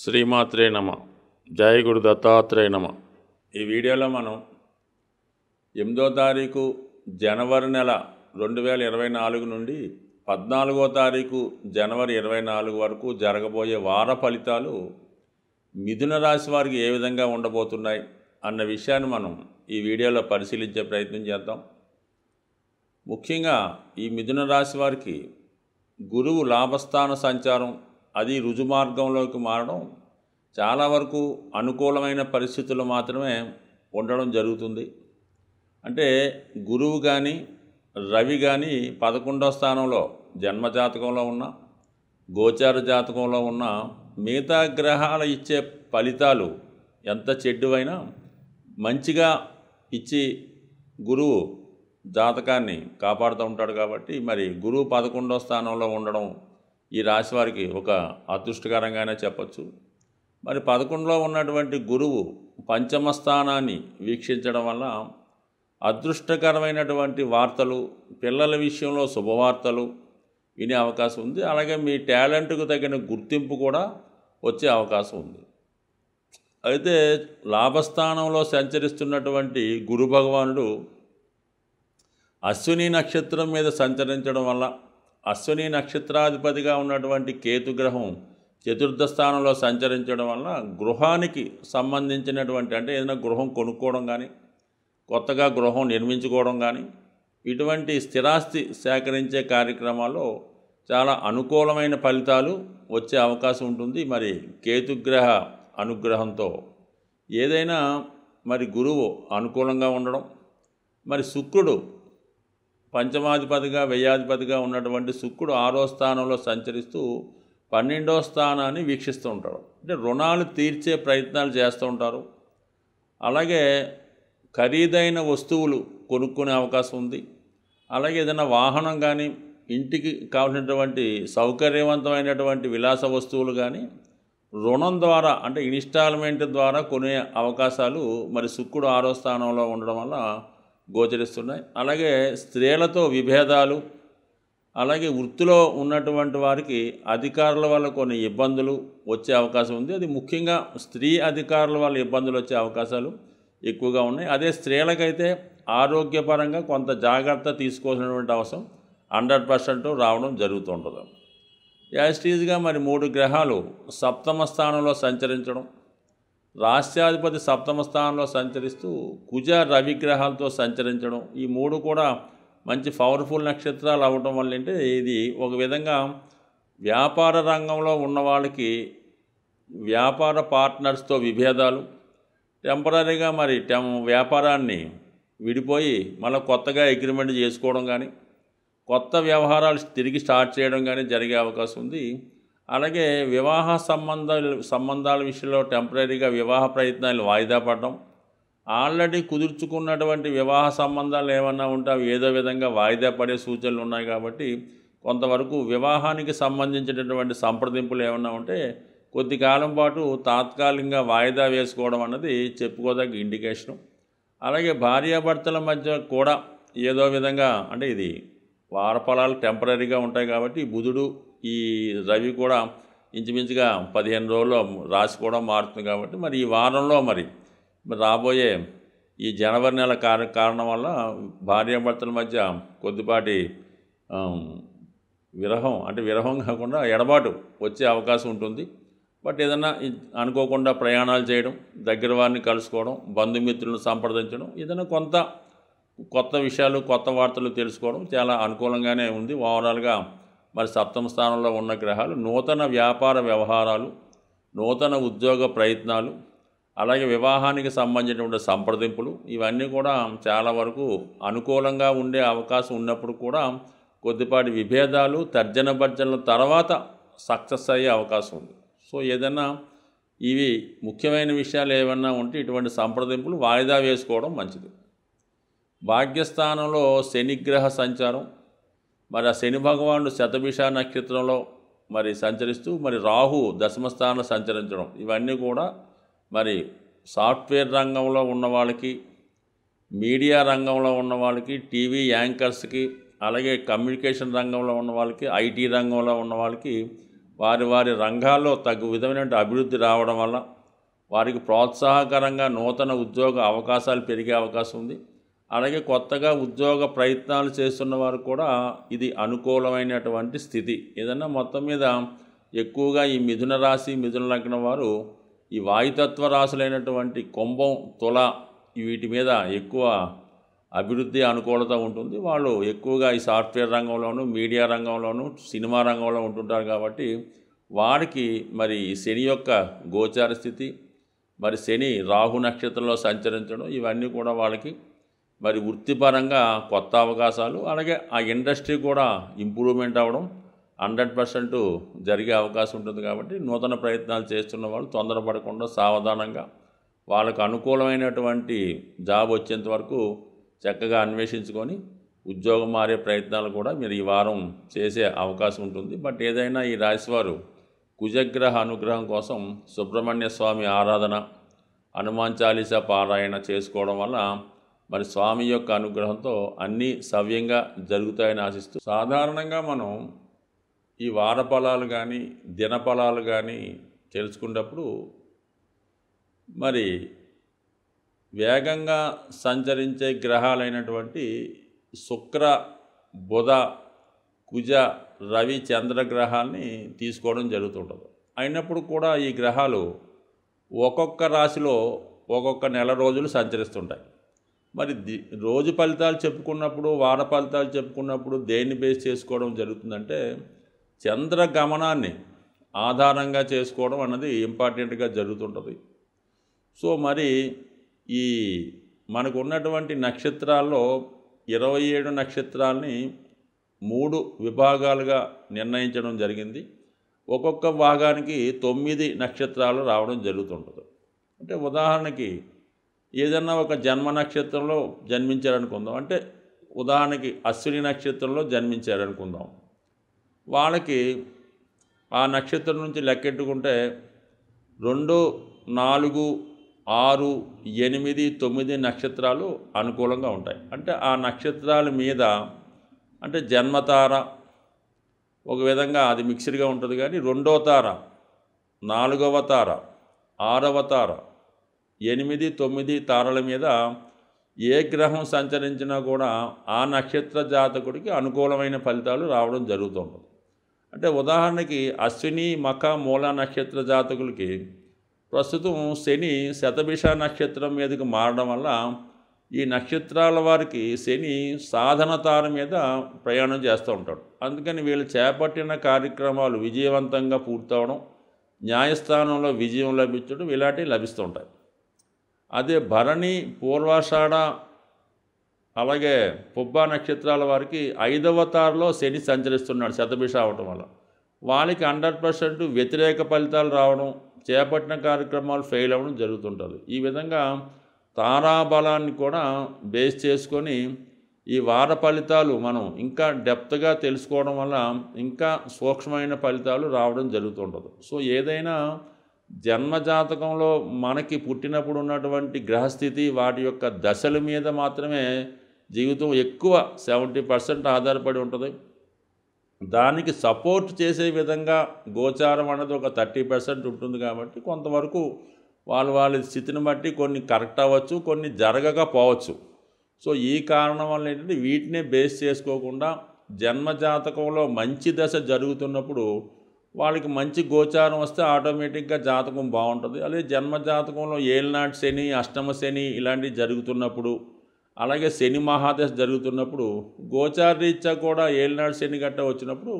శ్రీమాత్రే నమ. జయ గురు దత్తాత్రేయ నమ. ఈ వీడియోలో మనం 8వ తారీఖు జనవరి నెల 2024 నుండి 14వ తారీఖు జనవరి 24 వరకు జరగబోయే వార ఫలితాలు మిథున రాశి వారికి ఏ విధంగా ఉండబోతున్నాయి అన్న విషయాన్ని మనం ఈ వీడియోలో పరిశీలించే ప్రయత్నం చేద్దాం. ముఖ్యంగా ఈ మిథున రాశి వారికి గురువు లాభస్థాన సంచారం అది రుజుమార్గంలోకి మారడం చాలా వరకు అనుకూలమైన పరిస్థితులు మాత్రమే ఉండడం జరుగుతుంది. అంటే గురువు కానీ రవి కానీ 11వ స్థానంలో జన్మజాతకంలో ఉన్న గోచార జాతకంలో ఉన్న మిగతా గ్రహాల ఇచ్చే ఫలితాలు ఎంత చెడ్డువైనా మంచిగా ఇచ్చి గురువు జాతకాన్ని కాపాడుతూ ఉంటాడు. కాబట్టి మరి గురువు 11వ స్థానంలో ఉండడం ఈ రాశి వారికి ఒక అదృష్టకరంగానే చెప్పచ్చు. మరి 11లో ఉన్నటువంటి గురువు పంచమ స్థానాన్ని వీక్షించడం వల్ల అదృష్టకరమైనటువంటి వార్తలు, పిల్లల విషయంలో శుభవార్తలు వినే అవకాశం ఉంది. అలాగే మీ టాలెంట్కు తగిన గుర్తింపు కూడా వచ్చే అవకాశం ఉంది. అయితే లాభస్థానంలో సంచరిస్తున్నటువంటి గురు భగవానుడు అశ్విని నక్షత్రం మీద సంచరించడం వల్ల అశ్విని నక్షత్రాధిపతిగా ఉన్నటువంటి కేతుగ్రహం 4వ స్థానంలో సంచరించడం వల్ల గృహానికి సంబంధించినటువంటి అంటే ఏదైనా గృహం కొనుక్కోవడం కానీ కొత్తగా గృహం నిర్మించుకోవడం కానీ ఇటువంటి స్థిరాస్తి సేకరించే కార్యక్రమాల్లో చాలా అనుకూలమైన ఫలితాలు వచ్చే అవకాశం ఉంటుంది. మరి కేతుగ్రహ అనుగ్రహంతో ఏదైనా మరి గురువు అనుకూలంగా ఉండడం, మరి శుక్రుడు పంచమాధిపతిగా వ్యయాధిపతిగా ఉన్నటువంటి శుక్రుడు 6వ స్థానంలో సంచరిస్తూ 12వ స్థానాన్ని వీక్షిస్తూ ఉంటాడు. అంటే రుణాలు తీర్చే ప్రయత్నాలు చేస్తూ ఉంటారు. అలాగే ఖరీదైన వస్తువులు కొనుక్కునే అవకాశం ఉంది. అలాగే ఏదైనా వాహనం కానీ ఇంటికి కావాల్సినటువంటి సౌకర్యవంతమైనటువంటి విలాస వస్తువులు కానీ రుణం ద్వారా అంటే ఇన్స్టాల్మెంట్ ద్వారా కొనే అవకాశాలు మరి శుక్రుడు 6వ స్థానంలో ఉండడం వల్ల గోచరిస్తున్నాయి. అలాగే స్త్రీలతో విభేదాలు, అలాగే వృత్తిలో ఉన్నటువంటి వారికి అధికారుల వల్ల కొన్ని ఇబ్బందులు వచ్చే అవకాశం ఉంది. అది ముఖ్యంగా స్త్రీ అధికారుల వల్ల ఇబ్బందులు వచ్చే అవకాశాలు ఎక్కువగా ఉన్నాయి. అదే స్త్రీలకైతే ఆరోగ్యపరంగా కొంత జాగ్రత్త తీసుకోవాల్సినటువంటి అవసరం 100% రావడం జరుగుతుంటుంది. యాస్టీజ్గా మరి 3 గ్రహాలు 7వ స్థానంలో సంచరించడం, రాష్ట్రాధిపతి 7వ స్థానంలో సంచరిస్తూ కుజ రవి గ్రహాలతో సంచరించడం, ఈ 3 కూడా మంచి పవర్ఫుల్ నక్షత్రాలు అవ్వటం వల్ల అంటే ఇది ఒక విధంగా వ్యాపార రంగంలో ఉన్న వాళ్ళకి వ్యాపార పార్ట్నర్స్తో విభేదాలు, టెంపరీగా మరి వ్యాపారాన్ని విడిపోయి మళ్ళీ కొత్తగా అగ్రిమెంట్ చేసుకోవడం కానీ కొత్త వ్యవహారాలు తిరిగి స్టార్ట్ చేయడం కానీ జరిగే అవకాశం ఉంది. అలాగే వివాహ సంబంధాల విషయంలో టెంపరీగా వివాహ ప్రయత్నాలు వాయిదా పడడం, ఆల్రెడీ కుదుర్చుకున్నటువంటి వివాహ సంబంధాలు ఏమన్నా ఉంటే అవి ఏదో విధంగా వాయిదా పడే సూచనలు ఉన్నాయి. కాబట్టి కొంతవరకు వివాహానికి సంబంధించినటువంటి సంప్రదింపులు ఏమన్నా ఉంటే కొద్ది కాలం పాటు తాత్కాలికంగా వాయిదా వేసుకోవడం అన్నది చెప్పుకోదగ్గ ఇండికేషను. అలాగే భార్యాభర్తల మధ్య కూడా ఏదో విధంగా అంటే ఇది వారఫలాలు టెంపరీగా ఉంటాయి. కాబట్టి బుధుడు ఈ రవి కూడా ఇంచుమించుగా 15 రోజుల్లో రాశి కూడా మారుతుంది. కాబట్టి మరి ఈ వారంలో మరి రాబోయే ఈ జనవరి నెల కారణం వల్ల భార్యాభర్తల మధ్య కొద్దిపాటి విరహం కాకుండా ఎడబాటు వచ్చే అవకాశం ఉంటుంది. బట్ ఏదన్నా అనుకోకుండా ప్రయాణాలు చేయడం, దగ్గర వారిని కలుసుకోవడం, బంధుమిత్రులను సంప్రదించడం, ఏదైనా కొత్త విషయాలు కొత్త వార్తలు తెలుసుకోవడం చాలా అనుకూలంగానే ఉంది. ఓవరాల్గా మరి 7వ స్థానంలో ఉన్న గ్రహాలు నూతన వ్యాపార వ్యవహారాలు, నూతన ఉద్యోగ ప్రయత్నాలు, అలాగే వివాహానికి సంబంధించినటువంటి సంప్రదింపులు ఇవన్నీ కూడా చాలా వరకు అనుకూలంగా ఉండే అవకాశం ఉన్నప్పుడు కూడా కొద్దిపాటి విభేదాలు తర్జన భర్జనల తర్వాత సక్సెస్ అయ్యే అవకాశం ఉంది. సో ఏదైనా ఇవి ముఖ్యమైన విషయాలు ఏమన్నా ఉంటే ఇటువంటి సంప్రదింపులు వాయిదా వేసుకోవడం మంచిది. భాగ్యస్థానంలో శనిగ్రహ సంచారం, మరి ఆ శని భగవానుడు శతభిష నక్షత్రంలో మరి సంచరిస్తూ మరి రాహు 10వ స్థానంలో సంచరించడం ఇవన్నీ కూడా మరి సాఫ్ట్వేర్ రంగంలో ఉన్న వాళ్ళకి, మీడియా రంగంలో ఉన్న వాళ్ళకి, టీవీ యాంకర్స్కి, అలాగే కమ్యూనికేషన్ రంగంలో ఉన్న వాళ్ళకి, ఐటీ రంగంలో ఉన్న వాళ్ళకి వారి వారి రంగాల్లో తగు విధమైన అభివృద్ధి రావడం వల్ల వారికి ప్రోత్సాహకరంగా నూతన ఉద్యోగ అవకాశాలు పెరిగే అవకాశం ఉంది. అలాగే కొత్తగా ఉద్యోగ ప్రయత్నాలు చేస్తున్న వారు కూడా ఇది అనుకూలమైనటువంటి స్థితి. ఏదన్నా మొత్తం మీద ఎక్కువగా ఈ మిథున రాశి మిథున లగ్నం వారు ఈ వాయుతత్వ రాశులైనటువంటి కుంభం తుల వీటి మీద ఎక్కువ అభివృద్ధి అనుకూలత ఉంటుంది. వాళ్ళు ఎక్కువగా ఈ సాఫ్ట్వేర్ రంగంలోనూ మీడియా రంగంలోనూ సినిమా రంగంలో ఉంటుంటారు కాబట్టి వారికి మరి శని యొక్క గోచార స్థితి, మరి శని రాహు నక్షత్రంలో సంచరించడం ఇవన్నీ కూడా వాళ్ళకి మరి వృత్తిపరంగా కొత్త అవకాశాలు, అలాగే ఆ ఇండస్ట్రీ కూడా ఇంప్రూవ్మెంట్ అవ్వడం 100% జరిగే అవకాశం ఉంటుంది. కాబట్టి నూతన ప్రయత్నాలు చేస్తున్న వాళ్ళు తొందరపడకుండా సావధానంగా వాళ్ళకు అనుకూలమైనటువంటి జాబ్ వచ్చేంత వరకు చక్కగా అన్వేషించుకొని ఉద్యోగం మారే ప్రయత్నాలు కూడా మీరు ఈ వారం చేసే అవకాశం ఉంటుంది. బట్ ఏదైనా ఈ రాశివారు కుజగ్రహ అనుగ్రహం కోసం సుబ్రహ్మణ్య స్వామి ఆరాధన, హనుమాన్ చాలీసా పారాయణ చేసుకోవడం వల్ల మరి స్వామి యొక్క అనుగ్రహంతో అన్నీ సవ్యంగా జరుగుతాయని ఆశిస్తూ, సాధారణంగా మనం ఈ వార ఫలాలు కానీ దినఫలాలు కానీ తెలుసుకున్నప్పుడు మరి వేగంగా సంచరించే గ్రహాలైనటువంటి శుక్ర బుధ కుజ రవి చంద్రగ్రహాల్ని తీసుకోవడం జరుగుతుంటుంది. అయినప్పుడు కూడా ఈ గ్రహాలు ఒక్కొక్క రాశిలో ఒక్కొక్క నెల రోజులు సంచరిస్తుంటాయి. మరి రోజు ఫలితాలు చెప్పుకున్నప్పుడు వార ఫలితాలు చెప్పుకున్నప్పుడు దేన్ని బేస్ చేసుకోవడం జరుగుతుందంటే చంద్ర గమనాన్ని ఆధారంగా చేసుకోవడం అన్నది ఇంపార్టెంట్గా జరుగుతుంటుంది. సో మరి ఈ మనకు ఉన్నటువంటి నక్షత్రాల్లో 27 నక్షత్రాలని 3 విభాగాలుగా నిర్ణయించడం జరిగింది. ఒక్కొక్క భాగానికి 9 నక్షత్రాలు రావడం జరుగుతుంటుంది. అంటే ఉదాహరణకి ఏదన్నా ఒక జన్మ నక్షత్రంలో జన్మించారనుకుందాం, అంటే ఉదాహరణకి అశ్విని నక్షత్రంలో జన్మించారనుకుందాం. వాళ్ళకి ఆ నక్షత్రం నుంచి లెక్కెట్టుకుంటే 2, 4, 6, 8, 9 నక్షత్రాలు అనుకూలంగా ఉంటాయి. అంటే ఆ నక్షత్రాల మీద అంటే జన్మతార ఒక విధంగా అది మిక్స్డ్గా ఉంటుంది. కానీ 2వ తార, 4వ తార, 6వ తార, 8, 9 తారల మీద ఏ గ్రహం సంచరించినా కూడా ఆ నక్షత్ర జాతకుడికి అనుకూలమైన ఫలితాలు రావడం జరుగుతుంది. అంటే ఉదాహరణకి అశ్విని మఖ మూల నక్షత్ర జాతకులకి ప్రస్తుతం శని శతభిష నక్షత్రం మీదకి మారడం వల్ల ఈ నక్షత్రాల వారికి శని సాధన తార మీద ప్రయాణం చేస్తూ ఉంటాడు. అందుకని వీళ్ళు చేపట్టిన కార్యక్రమాలు విజయవంతంగా పూర్తవడం, న్యాయస్థానంలో విజయం లభించడం ఇలాంటివి లభిస్తూ ఉంటాయి. అదే భరణి పూర్వాషాఢ అలాగే పుబ్బ నక్షత్రాల వారికి 5వ తారలో శని సంచరిస్తున్నాడు శతభిష అవటం వల్ల వాళ్ళకి 100% వ్యతిరేక ఫలితాలు రావడం, చేపట్టిన కార్యక్రమాలు ఫెయిల్ అవ్వడం జరుగుతుంటుంది. ఈ విధంగా తారాబలాన్ని కూడా బేస్ చేసుకొని ఈ వార ఫలితాలు మనం ఇంకా డెప్త్గా తెలుసుకోవడం వల్ల ఇంకా సూక్ష్మమైన ఫలితాలు రావడం జరుగుతుంటుంది. సో ఏదైనా జన్మజాతకంలో మనకి పుట్టినప్పుడు ఉన్నటువంటి గ్రహస్థితి వాటి యొక్క దశల మీద మాత్రమే జీవితం ఎక్కువ 70% ఆధారపడి ఉంటుంది. దానికి సపోర్ట్ చేసే విధంగా గోచారం అన్నది ఒక 30% ఉంటుంది. కాబట్టి కొంతవరకు వాళ్ళ స్థితిని బట్టి కొన్ని కరెక్ట్ అవ్వచ్చు, కొన్ని జరగకపోవచ్చు. సో ఈ కారణం వల్ల ఏంటంటే వీటినే బేస్ చేసుకోకుండా జన్మజాతకంలో మంచి దశ జరుగుతున్నప్పుడు వాళ్ళకి మంచి గోచారం వస్తే ఆటోమేటిక్గా జాతకం బాగుంటుంది. అదే జన్మజాతకంలో ఏలినాటి శని, అష్టమ శని ఇలాంటివి జరుగుతున్నప్పుడు, అలాగే శని మహాదశ జరుగుతున్నప్పుడు గోచారరీత్యా కూడా ఏలినాటి శని గట్ట వచ్చినప్పుడు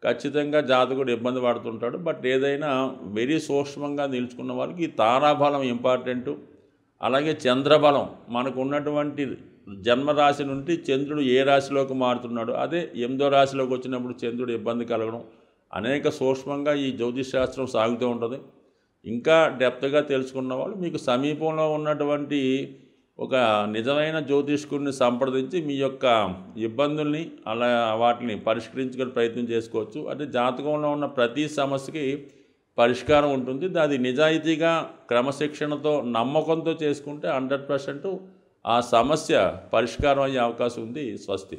ఖచ్చితంగా జాతకుడు ఇబ్బంది పడుతుంటాడు. బట్ ఏదైనా వెరీ సూక్ష్మంగా నిలుచుకున్న వారికి తారాబలం ఇంపార్టెంటు. అలాగే చంద్రబలం మనకు ఉన్నటువంటి జన్మరాశి నుండి చంద్రుడు ఏ రాశిలోకి మారుతున్నాడు, అదే 8వ రాశిలోకి వచ్చినప్పుడు చంద్రుడు ఇబ్బంది కలగడం అనేక సూక్ష్మంగా ఈ జ్యోతిష్ శాస్త్రం సాగుతూ ఉంటుంది. ఇంకా డెప్త్గా తెలుసుకున్న వాళ్ళు మీకు సమీపంలో ఉన్నటువంటి ఒక నిజమైన జ్యోతిష్కుడిని సంప్రదించి మీ యొక్క ఇబ్బందుల్ని అలా వాటిని పరిష్కరించుకునే ప్రయత్నం చేసుకోవచ్చు. అంటే జాతకంలో ఉన్న ప్రతి సమస్యకి పరిష్కారం ఉంటుంది. అది నిజాయితీగా క్రమశిక్షణతో నమ్మకంతో చేసుకుంటే 100% ఆ సమస్య పరిష్కారం అయ్యే అవకాశం ఉంది. స్వస్తి.